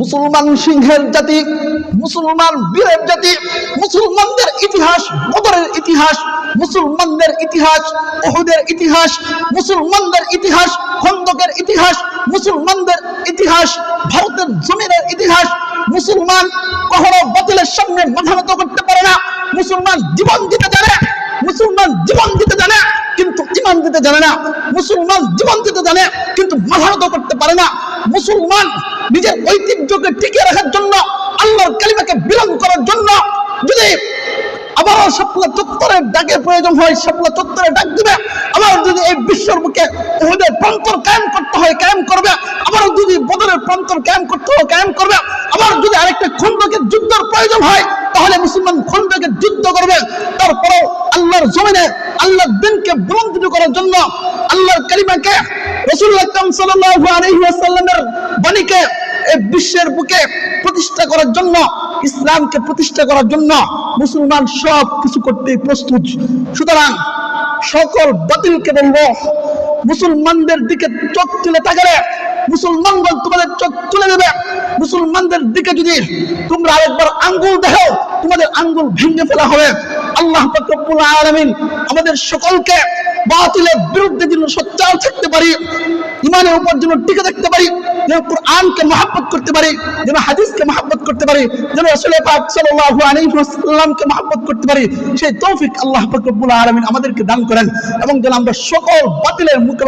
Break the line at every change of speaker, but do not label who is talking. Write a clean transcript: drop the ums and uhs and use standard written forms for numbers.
মুসলমান সিংহের জাতি, মুসলমান বীরের জাতি, মুসলমানদের ইতিহাস, বদরের ইতিহাস, মুসলমানদের ইতিহাস, উহুদের ইতিহাস, মুসলমানদের ইতিহাস, খন্দকের ইতিহাস, মুসলমানদের ইতিহাস, ভারতের জমিনের ইতিহাস। মুসলমান কখনো বাতিলের সামনে মাথা নত করতে পারে না। মুসলমান জীবন দিতে জানে, মুসলমান জীবন দিতে জানে কিন্তু ঈমান দিতে জানে না। মুসলমান জীবন দিতে জানে কিন্তু মাথা নত করতে পারে না। মুসলমান নিজের ঐতিহ্যকে টিকিয়ে রাখার জন্য, আল্লাহর কালিমাকে বিলম্ব করার জন্য যদি আবার শাপলা চত্বরের ডাকের প্রয়োজন হয়, শাপলা চত্বরে ডাক দিবে। আবার যদি এই বিশ্বের বুকে উহুদের প্রান্তর কায়েম করতে হয়, কায়েম করবে। আবার যদি বদরের প্রান্তর কায়েম করতে হয়, কায়েম করবে। আবার যদি আরেকটা খন্দকের যুদ্ধের প্রয়োজন হয়, তাহলে মুসলমান খন্দকের যুদ্ধ করবে। তারপরেও আল্লাহর জমিনে আল্লাহর দ্বীনকে বুলন্দিত করার জন্য, আল্লাহর কালিমাকে, রাসূলুল্লাহ সাল্লাল্লাহু আলাইহি ওয়াসাল্লামের বাণীকে এই বিশ্বের বুকে প্রতিষ্ঠা করার জন্য, ইসলামকে প্রতিষ্ঠা করার জন্য মুসলমান সব কিছু করতে প্রস্তুত। সুতরাং সকল বাতিলকে বলবো, মুসলমানদের দিকে চোখ তুলে তাকালে মুসলমানগণ তোমাদের চোখ তুলে দেবে। মুসলমানদের দিকে যদি তোমরা আরেকবার আঙ্গুল দেখো, তোমাদের আঙ্গুল ভেঙে ফেলা হবে। আল্লাহ পাক রব্বুল আলামিন আমাদের সকলকে বাতিলের বিরুদ্ধে যেন সোচ্চার থাকতে পারি, ইমানের উপর যেন টিকে থাকতে পারি, যেন কোরআনকে মহব্বত করতে পারি, যেন হাদিসকে মহব্বত করতে পারি, যেন রাসূল পাক সাল্লাল্লাহু আলাইহি ওয়াসাল্লামকে মহব্বত করতে পারি, সেই তৌফিক আল্লাহ পাক রব্বুল আলামিন আমাদেরকে দান করেন এবং যেন আমরা সকল বাতিলের মুকাবিলা